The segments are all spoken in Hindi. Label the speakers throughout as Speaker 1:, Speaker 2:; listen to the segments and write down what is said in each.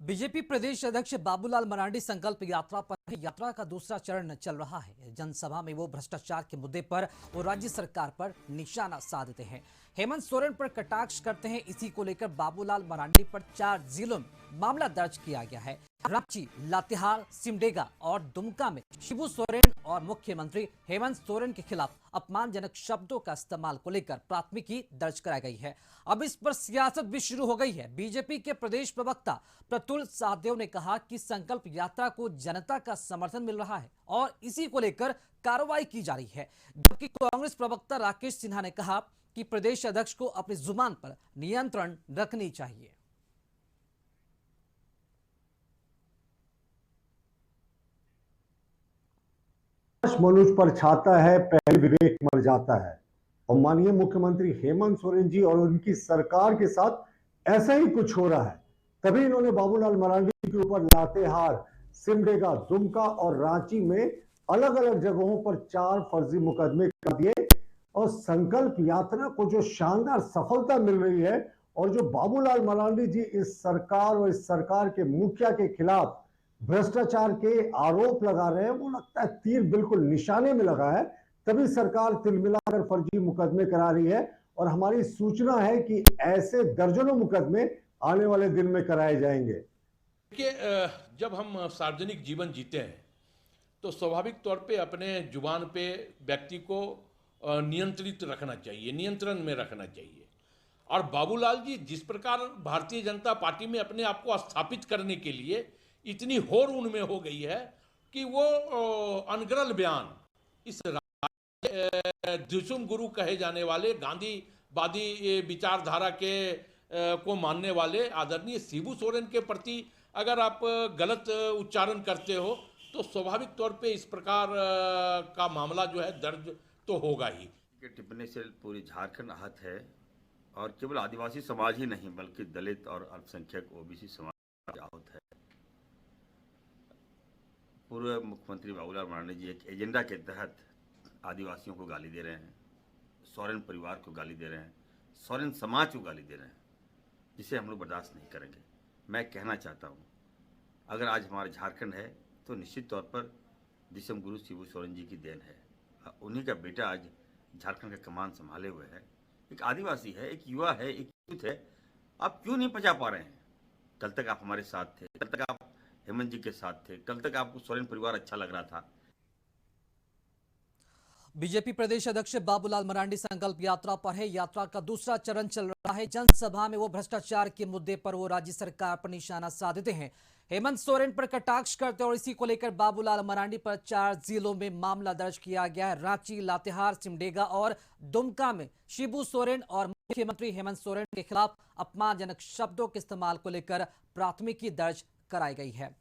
Speaker 1: बीजेपी प्रदेश अध्यक्ष बाबूलाल मरांडी संकल्प यात्रा पर है। यात्रा का दूसरा चरण चल रहा है। जनसभा में वो भ्रष्टाचार के मुद्दे पर वो राज्य सरकार पर निशाना साधते हैं। हेमंत सोरेन पर कटाक्ष करते हैं। इसी को लेकर बाबूलाल मरांडी पर 4 जिलों में मामला दर्ज किया गया है। रांची, लातेहार, सिमडेगा और दुमका में शिबू सोरेन और मुख्यमंत्री हेमंत सोरेन के खिलाफ अपमानजनक शब्दों का इस्तेमाल को लेकर प्राथमिकी दर्ज कराई गई है। अब इस पर सियासत भी शुरू हो गई है। बीजेपी के प्रदेश प्रवक्ता प्रतुल सहदेव ने कहा कि संकल्प यात्रा को जनता का समर्थन मिल रहा है और इसी को लेकर कार्रवाई की जा रही है। जबकि कांग्रेस प्रवक्ता राकेश सिन्हा ने कहा कि प्रदेश अध्यक्ष को अपनी जुबान पर नियंत्रण रखनी चाहिए।
Speaker 2: मनुष्य पर छाता है, पहले विवेक मर जाता है। और माननीय मुख्यमंत्री हेमंत सोरेन जी और उनकी सरकार के साथ ऐसा ही कुछ हो रहा है। तभी इन्होंने बाबूलाल मरांडी के ऊपर लातेहार, सिमडेगा, दुमका और रांची में अलग अलग जगहों पर 4 फर्जी मुकदमे कर दिए। और संकल्प यात्रा को जो शानदार सफलता मिल रही है और जो बाबूलाल मरांडी जी इस सरकार और इस सरकार के मुखिया के खिलाफ भ्रष्टाचार के आरोप लगा रहे हैं, वो लगता है तीर बिल्कुल निशाने में लगा है। तभी सरकार तिलमिलाकर फर्जी मुकदमे करा रही है और हमारी सूचना है कि ऐसे दर्जनों मुकदमे आने वाले दिन में कराए जाएंगे।
Speaker 3: देखिए, जब हम सार्वजनिक जीवन जीते हैं तो स्वाभाविक तौर पे अपने जुबान पे व्यक्ति को नियंत्रित रखना चाहिए, नियंत्रण में रखना चाहिए। और बाबूलाल जी जिस प्रकार भारतीय जनता पार्टी में अपने आप को स्थापित करने के लिए इतनी होड़ उनमें हो गई है कि वो अनगरल बयान इस द्विसुम गुरु कहे जाने वाले गांधीवादी विचारधारा के को मानने वाले आदरणीय शिबू सोरेन के प्रति अगर आप गलत उच्चारण करते हो तो स्वाभाविक तौर पे इस प्रकार का मामला जो है दर्ज तो होगा ही।
Speaker 4: टिप्पणी से पूरी झारखंड आहत है और केवल आदिवासी समाज ही नहीं बल्कि दलित और अल्पसंख्यक ओबीसी समाज आहत है। पूर्व मुख्यमंत्री बाबूलाल मरांडी जी एक एजेंडा के तहत आदिवासियों को गाली दे रहे हैं, सोरेन परिवार को गाली दे रहे हैं, सोरेन समाज को गाली दे रहे हैं, जिसे हम लोग बर्दाश्त नहीं करेंगे। मैं कहना चाहता हूँ, अगर आज हमारा झारखंड है तो निश्चित तौर पर दिसम गुरु शिबू सोरेन जी की देन है। उन्हीं का बेटा आज झारखंड का कमान संभाले हुए है। एक आदिवासी है, एक युवा है, एक यूथ है। आप क्यों नहीं पचा पा रहे हैं? कल तक आप हमारे साथ थे, कल तक आप हेमंत जी के साथ थे, कल तक आपको सोरेन परिवार अच्छा लग रहा था।
Speaker 1: बीजेपी प्रदेश अध्यक्ष बाबूलाल मरांडी संकल्प यात्रा पर है। यात्रा का दूसरा चरण चल रहा है। जनसभा में वो भ्रष्टाचार के मुद्दे पर वो राज्य सरकार पर निशाना साधते हैं। हेमंत सोरेन पर कटाक्ष करते और इसी को लेकर बाबूलाल मरांडी पर 4 जिलों में मामला दर्ज किया गया है। रांची, लातेहार, सिमडेगा और दुमका में शिबू सोरेन और मुख्यमंत्री हेमंत सोरेन के खिलाफ अपमानजनक शब्दों के इस्तेमाल को लेकर प्राथमिकी दर्ज कराई गई है।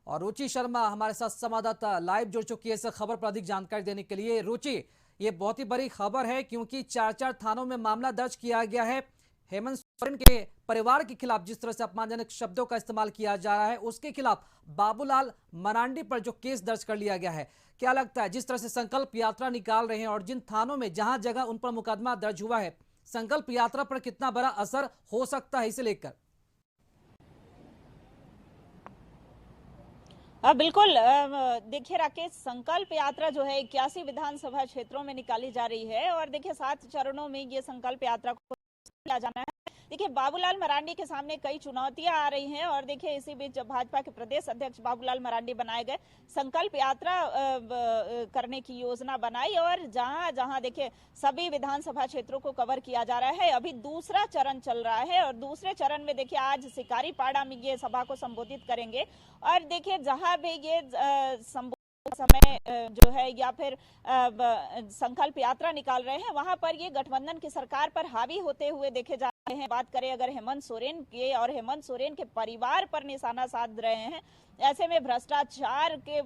Speaker 1: और रुचि शर्मा हमारे साथ संवाददाता लाइव जुड़ चुकी है इस खबर पर अधिक जानकारी देने के लिए। रुचि, ये बहुत ही बड़ी खबर है क्योंकि 4 थानों में मामला दर्ज किया गया है। हेमंत सोरेन के परिवार के खिलाफ जिस तरह से अपमानजनक शब्दों का इस्तेमाल किया जा रहा है, उसके खिलाफ बाबूलाल मरांडी पर जो केस दर्ज कर लिया गया है, क्या लगता है जिस तरह से संकल्प यात्रा निकाल रहे हैं और जिन थानों में जहां जगह उन पर मुकदमा दर्ज हुआ है, संकल्प यात्रा पर कितना बड़ा असर हो सकता है इसे लेकर?
Speaker 5: बिल्कुल। देखिए राकेश, संकल्प यात्रा जो है 81 विधानसभा क्षेत्रों में निकाली जा रही है और देखिए 7 चरणों में ये संकल्प यात्रा को किया जाना है। देखिए बाबूलाल मरांडी के सामने कई चुनौतियां आ रही हैं और देखिए इसी बीच जब भाजपा के प्रदेश अध्यक्ष बाबूलाल मरांडी बनाए गए, संकल्प यात्रा करने की योजना बनाई और जहां जहां देखिए सभी विधानसभा क्षेत्रों को कवर किया जा रहा है। अभी दूसरा चरण चल रहा है और दूसरे चरण में देखिए आज सिकारीपाड़ा में ये सभा को संबोधित करेंगे और देखिए जहां भी ये समय जो है या फिर संकल्प यात्रा निकाल रहे हैं वहां पर ये गठबंधन की सरकार पर हावी होते हुए देखे जा रहे हैं। बात करें अगर हेमंत सोरेन के और हेमंत सोरेन के परिवार पर निशाना साध रहे हैं ऐसे में भ्रष्टाचार के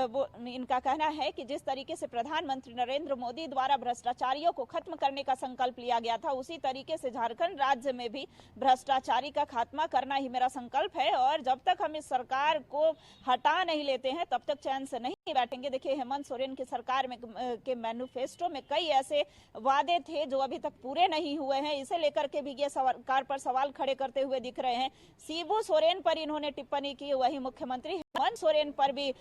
Speaker 5: वो इनका कहना है कि जिस तरीके से प्रधानमंत्री नरेंद्र मोदी द्वारा भ्रष्टाचारियों को खत्म करने का संकल्प लिया गया था, उसी तरीके से झारखंड राज्य में भी भ्रष्टाचारी का खात्मा करना ही मेरा संकल्प है। और जब तक हम इस सरकार को हटा नहीं लेते हैं तब तक चैन से नहीं बैठेंगे। देखिए, हेमंत सोरेन की सरकार में के मैनिफेस्टो में कई ऐसे वादे थे जो अभी तक पूरे नहीं हुए हैं। इसे लेकर के भी ये सरकार पर सवाल खड़े करते हुए दिख रहे हैं। शिबू सोरेन पर इन्होंने टिप्पणी की, वही मुख्यमंत्री हेमंत सोरेन पर भी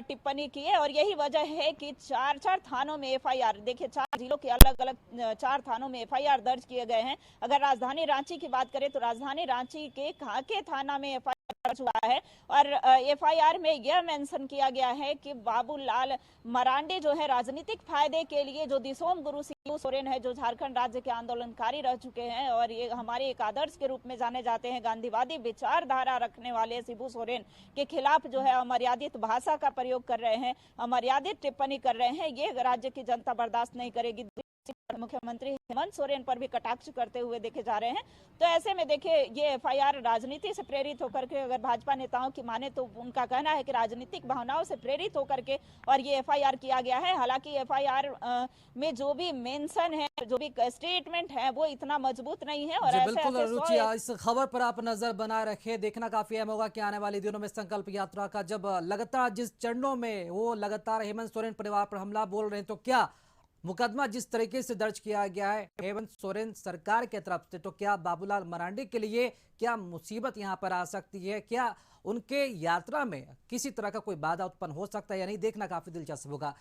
Speaker 5: टिप्पणी की है। और यही वजह है कि चार थानों में एफआईआर, देखिए 4 जिलों के अलग अलग 4 थानों में एफआईआर दर्ज किए गए हैं। अगर राजधानी रांची की बात करें तो राजधानी रांची के कांके थाना में एफआईआर दर्ज हुआ है और एफआईआर में यह मेंशन किया गया है कि बाबूलाल मरांडी जो है राजनीतिक फायदे के लिए, जो दिसोम गुरु शिबू सोरेन है, जो झारखंड राज्य के आंदोलनकारी रह चुके हैं और ये हमारे एक आदर्श के रूप में जाने जाते हैं, गांधीवादी विचारधारा रखने वाले शिबू सोरेन के खिलाफ जो है अमर्यादित भाषा का प्रयोग कर रहे हैं, अमर्यादित टिप्पणी कर रहे हैं। ये राज्य की जनता बर्दाश्त नहीं करेगी। मुख्यमंत्री हेमंत सोरेन पर भी कटाक्ष करते हुए देखे जा रहे हैं। तो ऐसे में देखिए, ये एफआईआर राजनीति से प्रेरित होकर के, अगर भाजपा नेताओं की माने तो उनका कहना है कि राजनीतिक भावनाओं से प्रेरित होकर के और ये एफआईआर किया गया है। हालांकि एफआईआर में जो भी मेंशन है, जो भी स्टेटमेंट है, वो इतना मजबूत नहीं है। और
Speaker 1: जी
Speaker 5: ऐसे
Speaker 1: बिल्कुल
Speaker 5: ऐसे
Speaker 1: रुचि, इस खबर पर आप नजर बनाए रखें। देखना काफी अहम होगा कि आने वाले दिनों में संकल्प यात्रा का जब लगातार जिस चरणों में वो लगातार हेमंत सोरेन परिवार पर हमला बोल रहे हैं, तो क्या मुकदमा जिस तरीके से दर्ज किया गया है हेमंत सोरेन सरकार की तरफ से, तो क्या बाबूलाल मरांडी के लिए क्या मुसीबत यहां पर आ सकती है? क्या उनके यात्रा में किसी तरह का कोई बाधा उत्पन्न हो सकता है या नहीं? देखना काफी दिलचस्प होगा।